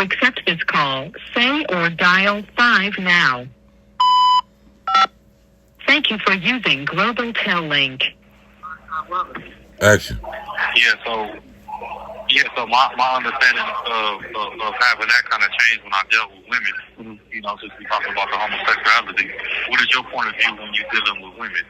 accept this call, say or dial 5 now. Thank you for using Global Tel Link. Action. So my understanding of having that kind of change when I dealt with women, since we talking about the homosexuality, what is your point of view when you're dealing with women?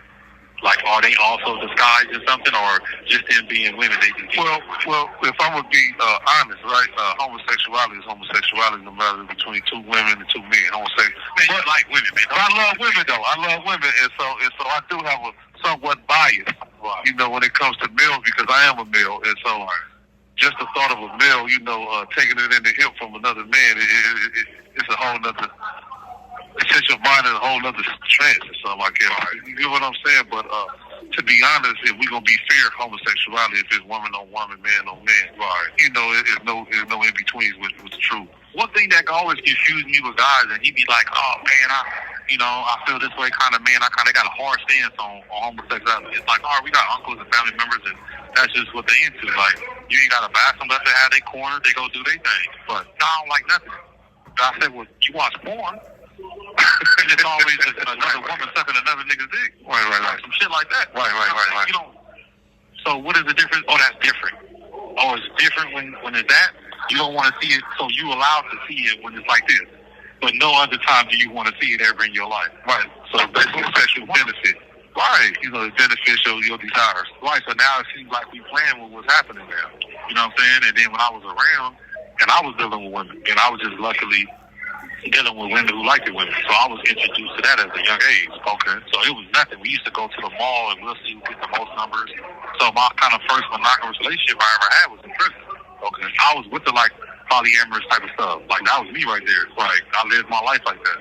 Like, are they also disguised or something, or just them being women? They just well, if I would be honest, right? Homosexuality is homosexuality, no matter between two women and two men. Man, you like women, man. But I love women, though. I love women, and so I do have a somewhat bias, when it comes to males, because I am a male, and so just the thought of a male, taking it in the hip from another man, it's a whole nother. It sets your mind in a whole other trance or something like that. You get what I'm saying? But to be honest, if we're gonna be fair, homosexuality, if it's woman on woman, man on man, there's no in betweens with the truth. One thing that always confuse me with guys, and he be like, "Oh man, I feel this way, kind of man. I kind of got a hard stance on homosexuality." It's like, we got uncles and family members, and that's just what they into. Like, you ain't gotta bash them, let them have their corner, they go do their thing. But I don't like nothing. I said, well, you watch porn. It's always just another woman sucking another nigga's dick. Right. Some shit like that. Right. So what is the difference? Oh, that's different. Oh, it's different when it's that? You don't want to see it, so you allowed to see it when it's like this. But no other time do you want to see it ever in your life. Right. So basically sexual benefit. Right. It's beneficial, your desires. Right. So now it seems like we playing with what's happening now. You know what I'm saying? And then when I was around, and I was dealing with women, and I was just luckily dealing with women who liked women. So I was introduced to that at a young age. Okay. So it was nothing. We used to go to the mall and we'll see who gets the most numbers. So my kind of first monogamous relationship I ever had was in prison. Okay. I was with the polyamorous type of stuff. Like that was me right there. Like I lived my life like that.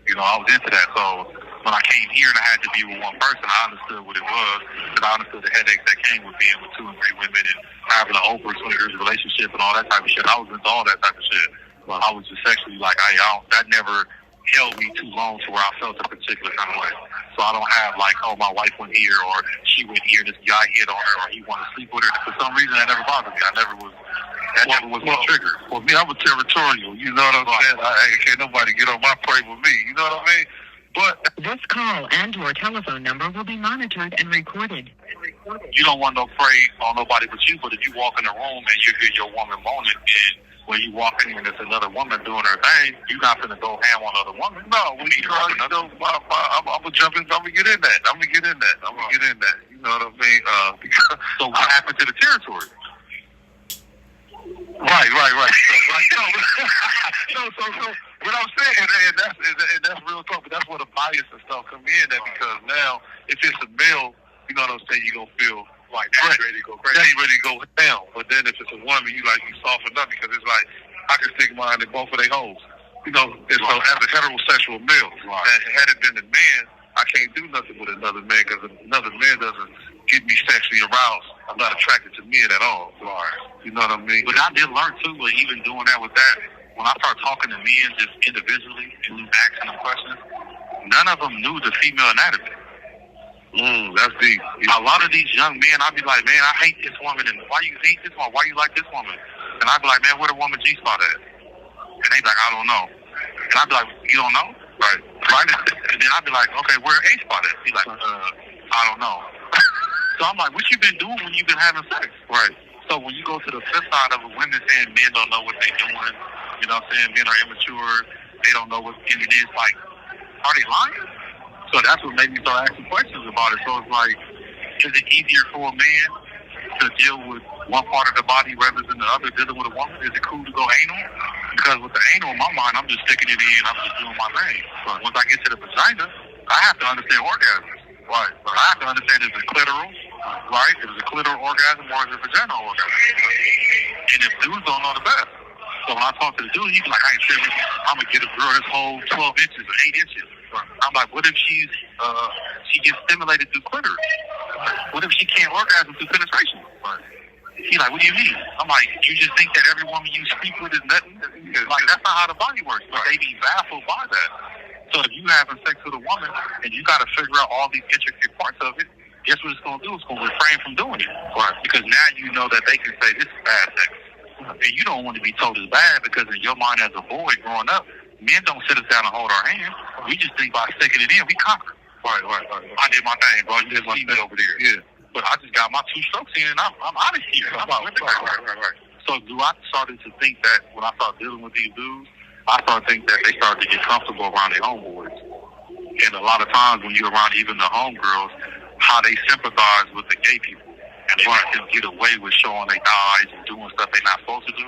I was into that. So when I came here and I had to be with one person, I understood what it was. Because I understood the headaches that came with being with 2 and 3 women and having an open swingers relationship and all that type of shit. I was into all that type of shit. But I was just sexually that never held me too long to where I felt a particular kind of way. So I don't have my wife went here or she went here, this guy hit on her or he wanted to sleep with her. For some reason that never bothered me. That never was my trigger. Well, me, I'm a territorial. You know what I'm saying? Can't nobody get on my prey with me. You know what I mean? But this call and your telephone number will be monitored and recorded. You don't want no prey on nobody but you, but if you walk in a room and you hear your woman moaning and when you walk in and there's another woman doing her thing, you're not gonna go ham on other woman. No, I'm gonna jump in. I'm gonna get in that. You know what I mean? So what happened to the territory? Right. So what I'm saying, and that's real talk, but that's where the bias and stuff come in. That because now, if it's a male, you know what I'm saying, you gonna feel like that's ready to go crazy. Yeah, you ready to go down. But then if it's a woman, you soften up because it's like I can stick mine in both of their holes. And so as a heterosexual male, had it been a man, I can't do nothing with another man because another man doesn't get me sexually aroused. I'm not attracted to men at all. You know what I mean? But I did learn too, even doing that with that, when I start talking to men just individually and just asking them questions, none of them knew the female anatomy. That's deep. A lot of these young men, I'd be like, man, I hate this woman, and why you hate this one? Why you like this woman? And I'd be like, man, where the woman G-spot at? And they'd be like, I don't know. And I'd be like, you don't know? Right. And then I'd be like, okay, where A-spot at? He's like, I don't know. So I'm like, what you been doing when you been having sex? Right. So when you go to the flip side of it, women saying men don't know what they're doing, you know what I'm saying, men are immature, they don't know what it is, like, are they lying? So that's what made me start asking questions about it. So it's like, is it easier for a man to deal with one part of the body rather than the other dealing with a woman? Is it cool to go anal? Because with the anal in my mind, I'm just sticking it in, I'm just doing my thing. But once I get to the vagina, I have to understand orgasms. Right. I have to understand is it clitoral, right? Is it a clitoral orgasm or is it a vaginal orgasm? And if dudes don't know the best. So when I talk to the dude, he's like, I ain't serious. I'm going to get a girl this whole 12 inches or 8 inches. I'm like, what if she gets stimulated through clitoris? What if she can't orgasm through penetration? He's like, what do you mean? I'm like, you just think that every woman you sleep with is nothing? Like, that's not how the body works. But they be baffled by that. So if you having sex with a woman and you got to figure out all these intricate parts of it, guess what it's going to do? It's going to refrain from doing it. Right. Because now you know that they can say this is bad sex. And you don't want to be told it's bad because in your mind as a boy growing up, men don't sit us down and hold our hand. We just think by sticking it in, we conquer. Right. I did my thing, bro. You did my thing over there. Yeah. But I just got my 2 strokes in and I'm out of here. Right. So I started to think that when I started dealing with these dudes, I started to think that they started to get comfortable around their homeboys. And a lot of times when you're around even the homegirls, how they sympathize with the gay people. And they let them get away with showing their eyes and doing stuff they're not supposed to do.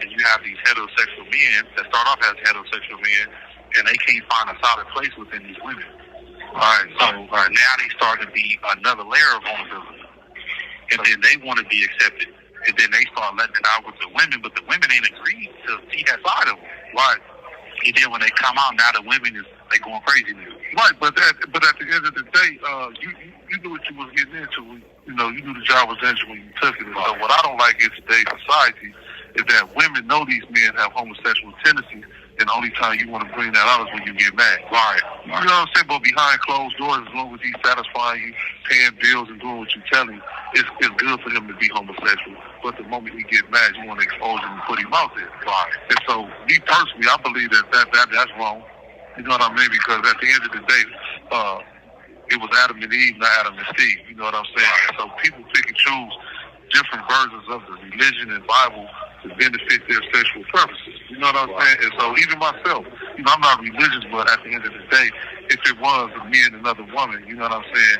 And you have these heterosexual men that start off as heterosexual men, and they can't find a solid place within these women. So now they start to be another layer of vulnerability. And then they want to be accepted. And then they start letting it out with the women, but the women ain't agreed to see that side of them. Right. And then when they come out, now the women they going crazy now. Right, but at the end of the day, you knew what you was getting into. You know, you knew the job was dangerous when you took it. And so what I don't like in today's society is that women know these men have homosexual tendencies, and the only time you want to bring that out is when you get mad. Right. You know what I'm saying? But behind closed doors, as long as he's satisfying you, paying bills, and doing what you tell him, it's good for him to be homosexual. But the moment he get mad, you want to expose him and put him out there. Right. And so, me personally, I believe that's wrong. You know what I mean? Because at the end of the day, it was Adam and Eve, not Adam and Steve. You know what I'm saying? And so people pick and choose different versions of the religion and Bible to benefit their sexual purposes. You know what I'm saying? And so even myself, you know, I'm not religious, but at the end of the day, if it was me and another woman, you know what I'm saying?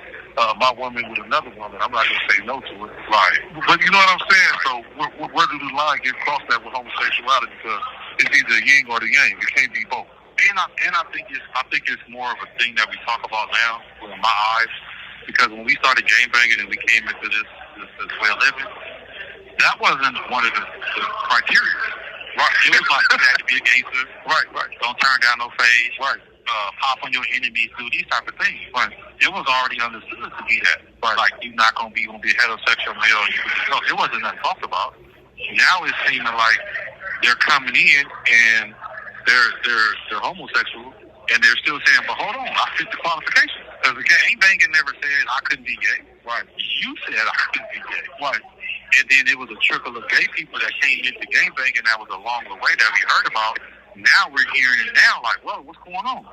My woman with another woman, I'm not going to say no to it. Right. But you know what I'm saying? So where do the line get crossed at with homosexuality? Because it's either yin or the yang. It can't be both. And I think it's more of a thing that we talk about now, in my eyes, because when we started game banging and we came into this way of living, that wasn't one of the criteria. Right. It was like you had to be a gangster. Right. Don't turn down no face. Right. Pop on your enemies, do these type of things. Right. It was already understood to be that. Right. Like you're not gonna be a heterosexual male. It wasn't nothing talked about. Now it's seeming like they're coming in and they're homosexual, and they're still saying, but hold on, I fit the qualifications. Because the gang banging never said I couldn't be gay. Right. You said I couldn't be gay. Right. And then it was a trickle of gay people that came into gang banging that was along the way that we heard about. Now we're hearing it now like, whoa, what's going on?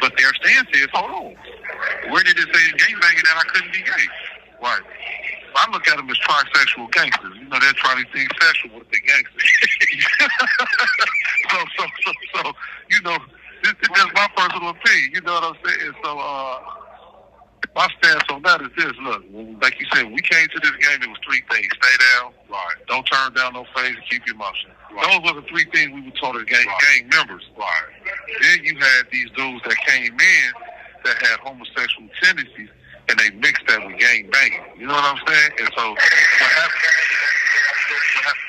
But their stance is, hold on, where did it say in gang banging that I couldn't be gay? Right. I look at them as trisexual gangsters. You know, they're trying to think sexual with the gangsters. so, you know, this is just my personal opinion. You know what I'm saying? So, my stance on that is this. Look, like you said, when we came to this game, it was 3 things. Stay down. Right. Don't turn down no face and keep your mouth shut. Right. Those were the 3 things we were told as gang members. Right. Then you had these dudes that came in that had homosexual tendencies, and they mixed that with gang banging. You know what I'm saying? And so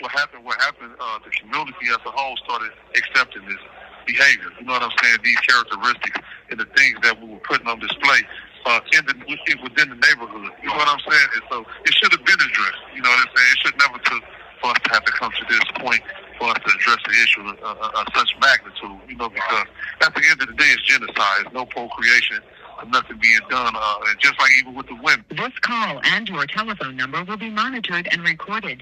what happened, the community as a whole started accepting this behavior. You know what I'm saying? These characteristics and the things that we were putting on display within the neighborhood. You know what I'm saying? And so it should have been addressed. You know what I'm saying? It should never took for us to have to come to this point for us to address the issue of such magnitude. You know, because at the end of the day, it's genocide. It's no procreation. Nothing being done, and just like even with the women. This call and your telephone number will be monitored and recorded.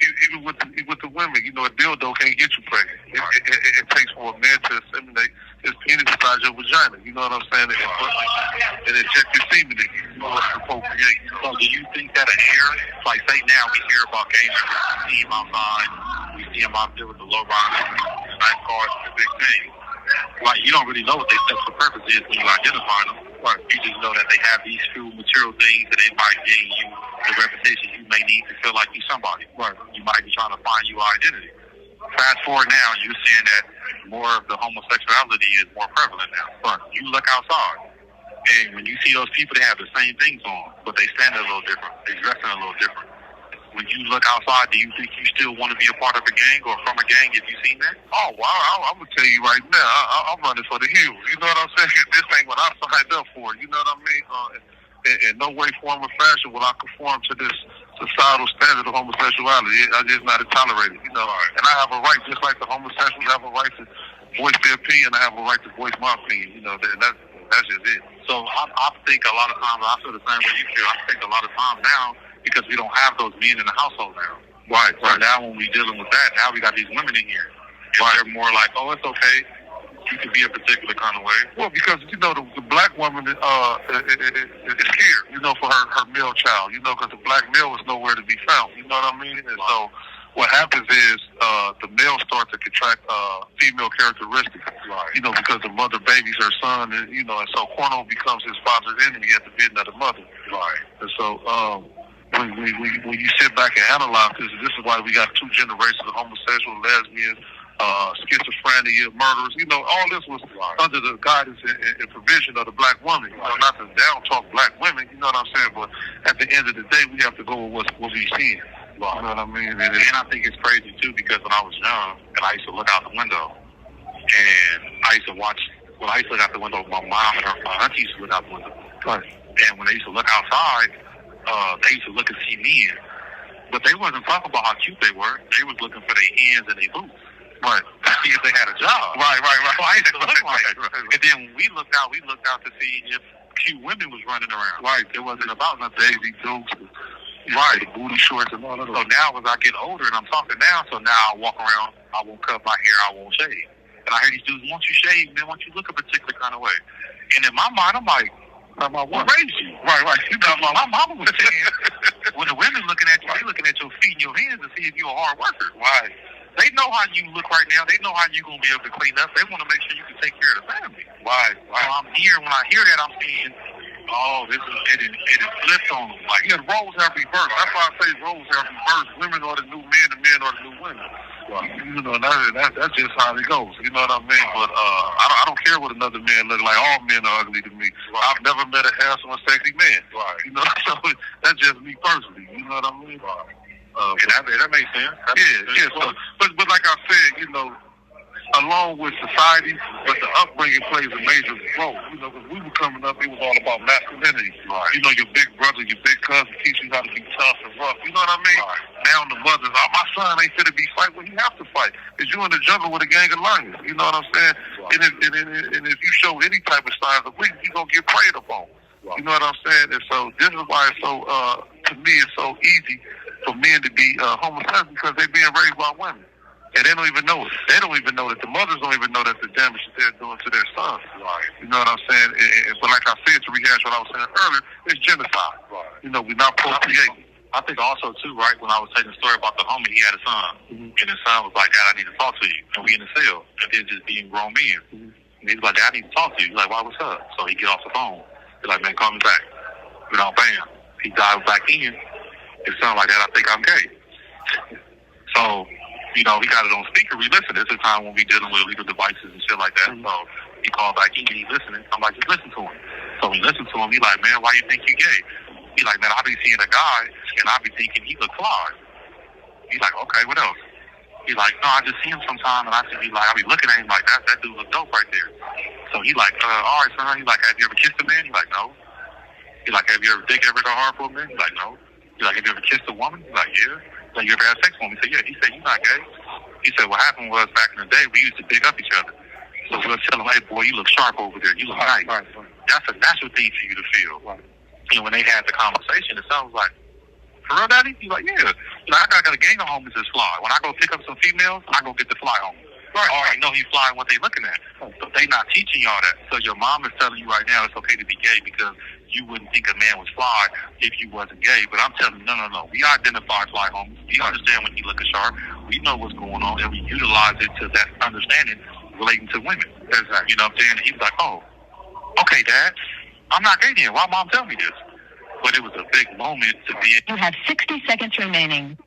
Even with the women, you know, a dildo can't get you pregnant. It takes for a man to assimilate his penis inside your vagina. You know what I'm saying? And inject your semen in you. You know, to procreate. So do you think that an error, like say now we hear about gay members, we see them outside, we see them out there with the low riders, nice cars, the big thing. Like, you don't really know what their sexual purpose is when you identify them. Right. You just know that they have these few material things that they might gain you the reputation you may need to feel like you're somebody. Right. You might be trying to find your identity. Fast forward now, you're seeing that more of the homosexuality is more prevalent now. Right. You look outside, and when you see those people, they have the same things on, but they stand a little different. They dressing a little different. When you look outside, do you think you still want to be a part of a gang or from a gang? Have you seen that? Oh, wow. I'm going to tell you right now, I'm running for the hills. You know what I'm saying? This ain't what I signed up for. You know what I mean? In no way, form, or fashion will I conform to this societal standard of homosexuality. I just not tolerate it, you know. And I have a right, just like the homosexuals have a right to voice their opinion, I have a right to voice my opinion. You know, that's just it. So I think a lot of times, I feel the same way you feel. I think a lot of times now, because we don't have those men in the household now. Right. So now when we dealing with that, now we got these women in here. And they're more like, oh, it's okay. You can be a particular kind of way. Well, because, you know, the black woman is scared, you know, for her male child, you know, because the black male is nowhere to be found, you know what I mean? And so what happens is the male starts to contract female characteristics, you know, because the mother babies her son, and, you know, and so Corno becomes his father's enemy at the bidding of the mother. Right. And so when you sit back and analyze this is why we got 2 generations of homosexual, lesbians, schizophrenia, murderers. You know, all this was under the guidance and provision of the black woman. You know, not to down talk black women. You know what I'm saying? But at the end of the day, we have to go with what we see. You know what I mean? And I think it's crazy too because when I was young, and I used to look out the window, and I used to watch. Well, I used to look out the window. My mom and my auntie used to look out the window. Right. And when they used to look outside, they used to look and see men, but they wasn't talking about how cute they were. They was looking for their hands and their boots. Right. To see if they had a job. Right. So I used to look like it. And then when we looked out to see if cute women was running around. Right. It wasn't about nothing. Daisy Dukes. Right. The booty shorts and all of those. So now as I get older and I'm talking now, so now I walk around, I won't cut my hair, I won't shave. And I hear these dudes, once you shave, man, once you look a particular kind of way. And in my mind, I'm like, what raised you? Right. You know, my mama was saying, when the women looking at you, they looking at your feet and your hands to see if you're a hard worker. Right. They know how you look right now. They know how you're going to be able to clean up. They want to make sure you can take care of the family. Right. So I'm here. When I hear that, I'm seeing, oh, it is flipped on them. Like, yeah, roles have reversed. That's why I say roles have reversed. Women are the new men, and men are the new women. Right. You know, that's just how it goes. You know what I mean? But I don't care what another man look like. All men are ugly to me. Right. I've never met a handsome or sexy man. Right. You know, so that's just me personally. You know what I mean? Right. And that makes sense. Yeah. So, but like I said, you know, along with society, but the upbringing plays a major role. You know, because we were coming up, it was all about masculinity. Right. You know, your big brother, your big cousin teach you how to be tough and rough. You know what I mean? Right. Now the mothers, my son ain't fit to be fight. Well, he have to fight. Because you in the jungle with a gang of lions. You know what I'm saying? Right. And if you show any type of signs of weakness, you're going to get preyed upon. Right. You know what I'm saying? And so this is why it's so, to me, it's so easy for men to be homosexual because they're being raised by women. And they don't even know it. They don't even know that the mothers don't even know that the damage that they're doing to their sons. Right. You know what I'm saying? But like I said, to rehash what I was saying earlier, it's genocide. Right. You know, we're not procreating. I think also, too, right, when I was telling the story about the homie, he had a son. Mm-hmm. And his son was like, Dad, I need to talk to you. And we in the cell. And then just being grown men. Mm-hmm. And he's like, Dad, I need to talk to you. He's like, why, what's up? So he get off the phone. He's like, man, call me back. You know, bam. He dives back in. His son like, Dad, I think I'm gay. So, you know, he got it on speaker. We listen. This is a time when we dealing with illegal devices and shit like that. Mm-hmm. So he called back in and he's listening. I'm like, just listen to him. So we listen to him. He like, man, why you think you gay? He like, man, I be seeing a guy and I be thinking he look fly. He's like, okay, what else? He's like, no, I just see him sometime and I be looking at him like that dude look dope right there. So he like, all right, son. He's like, have you ever kissed a man? He's like, no. He's like, have you ever dick ever gone hard for a man? He's like, no. He's like, have you ever kissed a woman? He's like, yeah. He's like, you ever had sex with him? He said, yeah. He said, you're not gay. He said, what happened was back in the day, we used to dig up each other. So we'll tell him, hey, boy, you look sharp over there. You look nice. Right. That's a natural thing for you to feel. Right. And when they had the conversation, it sounds like, for real, Daddy? He's like, yeah. You know, I got a gang of homies that's fly. When I go pick up some females, I go get the fly homies. Right. All right, know he's flying what they looking at. So they not teaching y'all that. So your mom is telling you right now it's okay to be gay because you wouldn't think a man was fly if you wasn't gay. But I'm telling you, no. We identify fly homies. We understand when he looking sharp. We know what's going on, and we utilize it to that understanding relating to women. Exactly. You know what I'm saying? And he's like, oh, okay, Dad. I'm not gay then. Why mom tell me this? But it was a big moment to be in. You have 60 seconds remaining.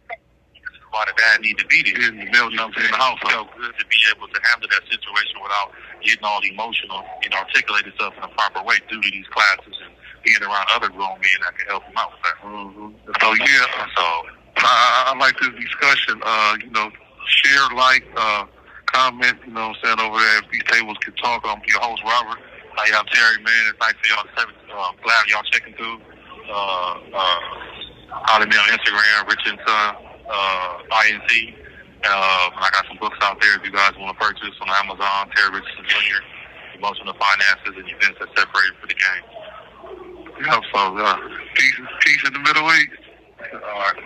Why the dad need to be there in the middle of the house. It felt good to be able to handle that situation without getting all emotional and articulate himself in a proper way due to these classes and being around other grown men that can help him out with that. Mm-hmm. So I like this discussion. You know, share, like, comment. You know what I'm saying, over there. If these tables can talk, I'm your host, Robert. Hi, I'm Terry, man. It's nice for y'all. I'm glad y'all checking through. Follow me on Instagram, Rich and Son. INC. I got some books out there if you guys want to purchase on Amazon. Terry Richardson Jr. Emotional Finances and Events That Separated for the Game. Yeah, so peace in the Middle East. All right.